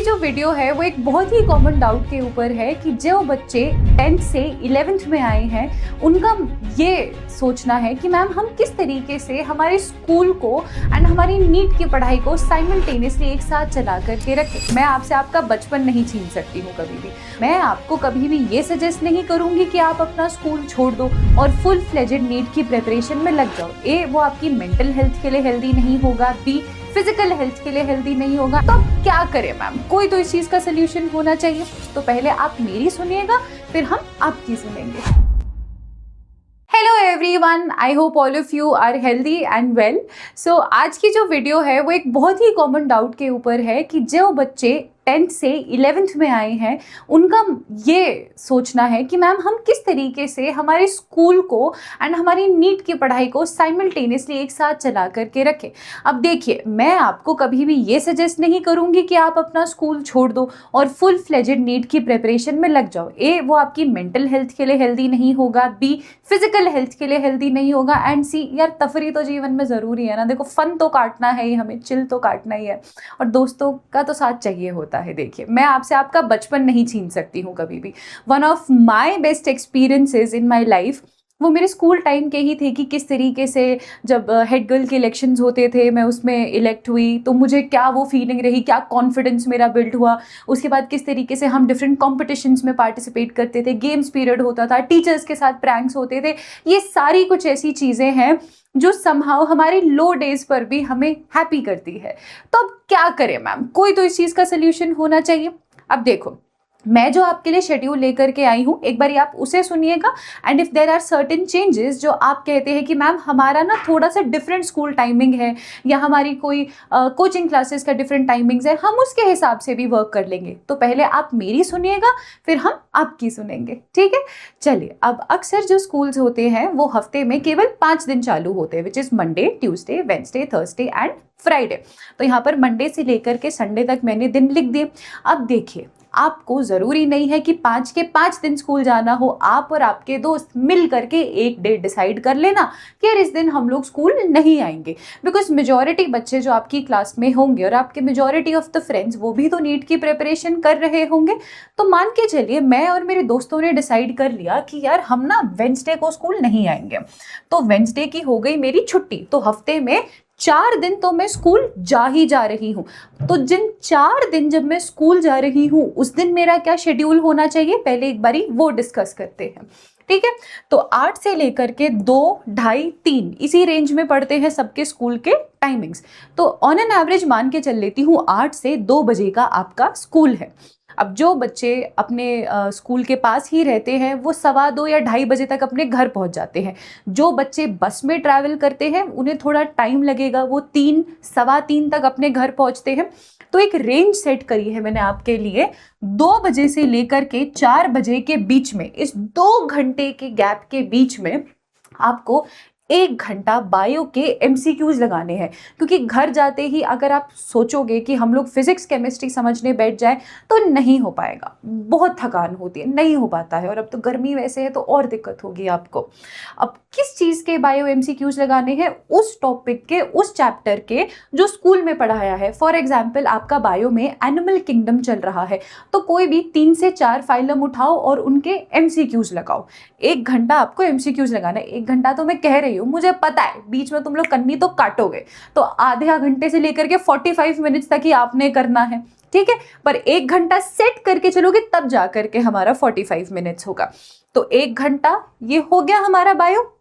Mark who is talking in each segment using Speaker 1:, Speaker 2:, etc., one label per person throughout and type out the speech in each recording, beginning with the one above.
Speaker 1: जो वीडियो है वो एक बहुत ही कॉमन डाउट के ऊपर है कि जो बच्चे 10th से 11th में आए हैं उनका ये सोचना है कि मैम हम किस तरीके से हमारे स्कूल को एंड हमारी नीट की पढ़ाई को साइमल्टेनियसली एक साथ चला करके रखें। मैं आपसे आपका बचपन नहीं छीन सकती हूँ कभी भी। मैं आपको कभी भी ये सजेस्ट नहीं करूँगी कि आप अपना स्कूल छोड़ दो और फुल फ्लेजेड नीट की प्रिपरेशन में लग जाओ। ए, वो आपकी मेंटल हेल्थ के लिए हेल्दी नहीं होगा। बी, फिजिकल हेल्थ के लिए हेल्दी नहीं होगा। तो अब क्या करें मैम? कोई तो इस चीज का सोल्यूशन होना चाहिए। तो पहले आप मेरी सुनिएगा, फिर हम आपकी सुनेंगे। Hello everyone, I hope all of you are healthy and well. So आज की जो वीडियो है वो एक बहुत ही कॉमन डाउट के ऊपर है कि जो बच्चे 10th से 11th में आए हैं उनका ये सोचना है कि मैम हम किस तरीके से हमारे स्कूल को एंड हमारी नीट की पढ़ाई को साइमल्टेनियसली एक साथ चला करके रखें। अब देखिए, मैं आपको कभी भी ये सजेस्ट नहीं करूँगी कि आप अपना स्कूल छोड़ दो और फुल फ्लेजेड नीट की प्रिपरेशन में लग जाओ। ए, वो आपकी मेंटल हेल्थ के लिए हेल्दी नहीं होगा। बी, फिजिकल हेल्थ के लिए हेल्दी नहीं होगा। एंड सी, यार तफरी तो जीवन में ज़रूरी है ना। देखो, फन तो काटना है ही, हमें चिल तो काटना ही है और दोस्तों का तो साथ चाहिए होता है। देखिए, मैं आपसे आपका बचपन नहीं छीन सकती हूँ कभी भी। One of my best experiences in my life वो मेरे स्कूल टाइम के ही थे कि किस तरीके से जब हेड गर्ल के इलेक्शंस होते थे, मैं उसमें इलेक्ट हुई तो मुझे क्या वो फीलिंग रही, क्या कॉन्फिडेंस मेरा बिल्ड हुआ। उसके बाद किस तरीके से हम डिफरेंट कॉम्पिटिशन्स में पार्टिसिपेट करते थे, गेम्स पीरियड होता था, टीचर्स के साथ प्रैंक्स होते थे। ये सारी कुछ ऐसी चीज़ें हैं जो समहाउ हमारे लो डेज पर भी हमें हैप्पी करती है। तो अब क्या करें मैम? कोई तो इस चीज़ का सोल्यूशन होना चाहिए। अब देखो, मैं जो आपके लिए शेड्यूल लेकर के आई हूँ, एक बार आप उसे सुनिएगा। And if there are certain changes जो आप कहते हैं कि मैम हमारा ना थोड़ा सा डिफरेंट स्कूल टाइमिंग है या हमारी कोई कोचिंग क्लासेस का डिफरेंट टाइमिंग्स है, हम उसके हिसाब से भी वर्क कर लेंगे। तो पहले आप मेरी सुनिएगा, फिर हम आपकी सुनेंगे, ठीक है? चलिए, अब अक्सर जो स्कूल्स होते हैं वो हफ्ते में केवल 5 दिन चालू होते हैं, which is Monday, Tuesday, Wednesday, Thursday and Friday. तो यहाँ पर मंडे से लेकर के संडे तक मैंने दिन लिख दिए। अब देखिए, आपको ज़रूरी नहीं है कि 5 के 5 दिन स्कूल जाना हो। आप और आपके दोस्त मिल करके एक डे डिसाइड कर लेना कि यार इस दिन हम लोग स्कूल नहीं आएंगे। बिकॉज मेजॉरिटी बच्चे जो आपकी क्लास में होंगे और आपके मेजॉरिटी ऑफ द फ्रेंड्स वो भी तो नीट की प्रिपरेशन कर रहे होंगे। तो मान के चलिए मैं और मेरे दोस्तों ने डिसाइड कर लिया कि यार हम ना वेंसडे को स्कूल नहीं आएंगे। तो वेंसडे की हो गई मेरी छुट्टी, तो हफ्ते में 4 दिन तो मैं स्कूल जा ही जा रही हूँ। तो जिन 4 दिन जब मैं स्कूल जा रही हूँ उस दिन मेरा क्या शेड्यूल होना चाहिए, पहले एक बारी वो डिस्कस करते हैं, ठीक है? तो 8 से लेकर के 2, ढाई, 3 इसी रेंज में पढ़ते हैं सबके स्कूल के टाइमिंग्स। तो ऑन एन एवरेज मान के चल लेती हूँ 8 से 2 बजे का आपका स्कूल है। अब जो बच्चे अपने स्कूल के पास ही रहते हैं वो 2:15 या 2:30 बजे तक अपने घर पहुंच जाते हैं। जो बच्चे बस में ट्रैवल करते हैं उन्हें थोड़ा टाइम लगेगा, वो 3, 3:15 तक अपने घर पहुंचते हैं। तो एक रेंज सेट करी है मैंने आपके लिए, 2 बजे से लेकर के 4 बजे के बीच में, इस 2 घंटे के गैप के बीच में आपको 1 घंटा बायो के MCQs लगाने हैं। क्योंकि घर जाते ही अगर आप सोचोगे कि हम लोग फिजिक्स केमिस्ट्री समझने बैठ जाए तो नहीं हो पाएगा, बहुत थकान होती है, नहीं हो पाता है। और अब तो गर्मी वैसे है तो और दिक्कत होगी आपको। अब किस चीज़ के बायो MCQs लगाने हैं? उस टॉपिक के, उस चैप्टर के जो स्कूल में पढ़ाया है। फॉर एग्जाम्पल, आपका बायो में एनिमल किंगडम चल रहा है तो कोई भी 3 से 4 फाइलम उठाओ और उनके MCQs लगाओ। 1 घंटा आपको MCQs लगाना है। 1 घंटा तो मैं कह रही हूँ, मुझे पता है बीच में तुम लोग कन्नी तो काटोगे, तो आधे घंटे से लेकर के 45 मिनट्स तक ही आपने करना है, ठीक है? पर 1 घंटा सेट करके चलोगे तब जा करके हमारा 45 मिनट्स होगा। तो 1 घंटा ये हो गया हमारा बायो।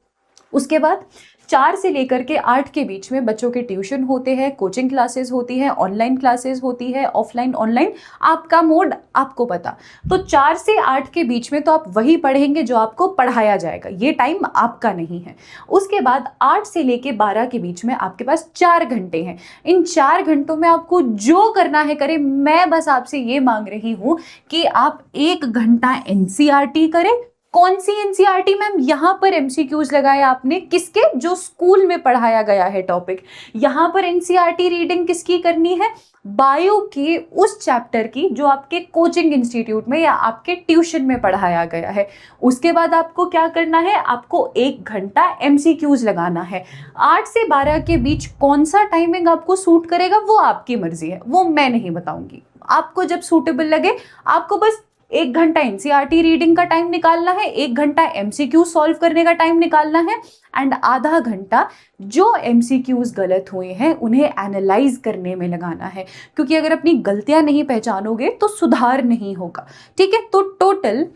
Speaker 1: उसके बाद 4 से लेकर के 8 के बीच में बच्चों के ट्यूशन होते हैं, कोचिंग क्लासेस होती हैं, ऑनलाइन क्लासेस होती है, ऑफलाइन ऑनलाइन, आपका मोड आपको पता। तो 4 से 8 के बीच में तो आप वही पढ़ेंगे जो आपको पढ़ाया जाएगा, ये टाइम आपका नहीं है। उसके बाद 8 से लेके 12 के बीच में आपके पास 4 घंटे हैं। इन 4 घंटों में आपको जो करना है करें। मैं बस आपसे ये मांग रही हूँ कि आप 1 घंटा NCERT करें। कौन सी NCERT मैम? यहाँ पर MCQs लगाए आपने, किसके? जो स्कूल में पढ़ाया गया है टॉपिक। यहाँ पर NCERT रीडिंग किसकी करनी है? बायो के उस चैप्टर की जो आपके कोचिंग इंस्टीट्यूट में या आपके ट्यूशन में पढ़ाया गया है। उसके बाद आपको क्या करना है? आपको 1 घंटा MCQs लगाना है। 8 से 12 के बीच कौन सा टाइमिंग आपको सूट करेगा वो आपकी मर्जी है, वो मैं नहीं बताऊंगी। आपको जब सूटेबल लगे, आपको बस 1 घंटा एनसीईआरटी रीडिंग का टाइम निकालना है, 1 घंटा एमसीक्यू सॉल्व करने का टाइम निकालना है, एंड आधा घंटा जो एमसीक्यूज गलत हुए हैं उन्हें एनालाइज करने में लगाना है, क्योंकि अगर अपनी गलतियां नहीं पहचानोगे तो सुधार नहीं होगा। ठीक है, तो टोटल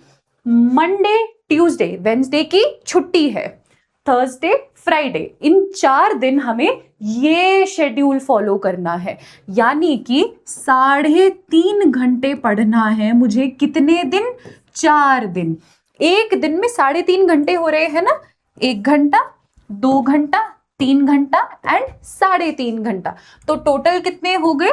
Speaker 1: मंडे, ट्यूसडे, वेंसडे की छुट्टी है, थर्सडे, फ्राइडे, इन 4 दिन हमें ये शेड्यूल फॉलो करना है, यानी कि 3.5 घंटे पढ़ना है मुझे। कितने दिन? 4 दिन। एक दिन में 3.5 घंटे हो रहे हैं ना, 1 घंटा, 2 घंटा, 3 घंटा एंड 3.5 घंटा, तो टोटल कितने हो गए?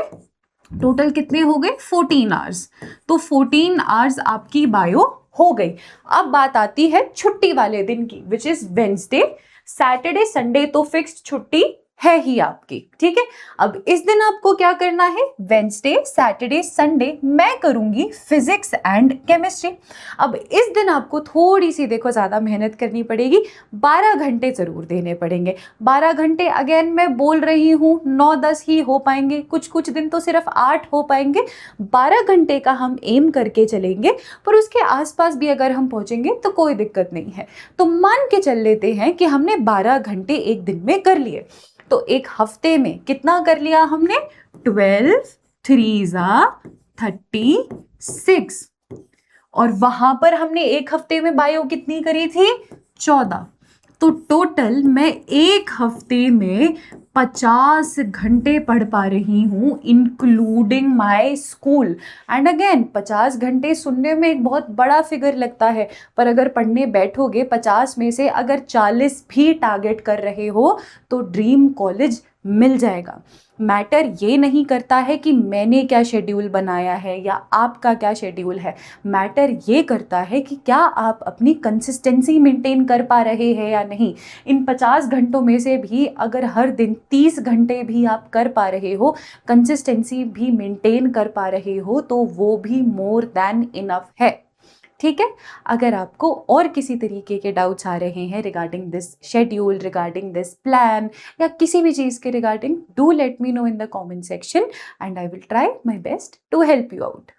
Speaker 1: 14 आवर्स। तो 14 आवर्स आपकी बायो हो गई। अब बात आती है छुट्टी वाले दिन की, which is Wednesday. Saturday Sunday तो फिक्स्ड छुट्टी है ही आपकी। ठीक है, अब इस दिन आपको क्या करना है? वेंसडे, सैटरडे, संडे मैं करूंगी फिजिक्स एंड केमिस्ट्री। अब इस दिन आपको थोड़ी सी देखो ज्यादा मेहनत करनी पड़ेगी, 12 घंटे जरूर देने पड़ेंगे। 12 घंटे अगेन मैं बोल रही हूँ 9-10 ही हो पाएंगे, कुछ कुछ दिन तो सिर्फ 8 हो पाएंगे। 12 घंटे का हम एम करके चलेंगे, पर उसके आसपास भी अगर हम पहुंचेंगे तो कोई दिक्कत नहीं है। तो मान के चल लेते हैं कि हमने 12 घंटे एक दिन में कर लिए, तो एक हफ्ते में कितना कर लिया हमने? 12 3 36, और वहां पर हमने एक हफ्ते में बायो कितनी करी थी? 14। तो टोटल मैं एक हफ्ते में 50 घंटे पढ़ पा रही हूँ, including my school. And again 50 घंटे सुनने में एक बहुत बड़ा फिगर लगता है, पर अगर पढ़ने बैठोगे 50 में से अगर 40 भी टारगेट कर रहे हो तो ड्रीम कॉलेज मिल जाएगा। मैटर ये नहीं करता है कि मैंने क्या शेड्यूल बनाया है या आपका क्या शेड्यूल है, मैटर ये करता है कि क्या आप अपनी कंसिस्टेंसी मेंटेन कर पा रहे हैं या नहीं। इन 50 घंटों में से भी अगर हर दिन 30 घंटे भी आप कर पा रहे हो, कंसिस्टेंसी भी मेंटेन कर पा रहे हो, तो वो भी मोर देन इनफ है। ठीक है, अगर आपको और किसी तरीके के डाउट्स आ रहे हैं regarding this schedule, regarding this plan, या किसी भी चीज़ के regarding, do let me know in the comment section and I will try my best to help you out.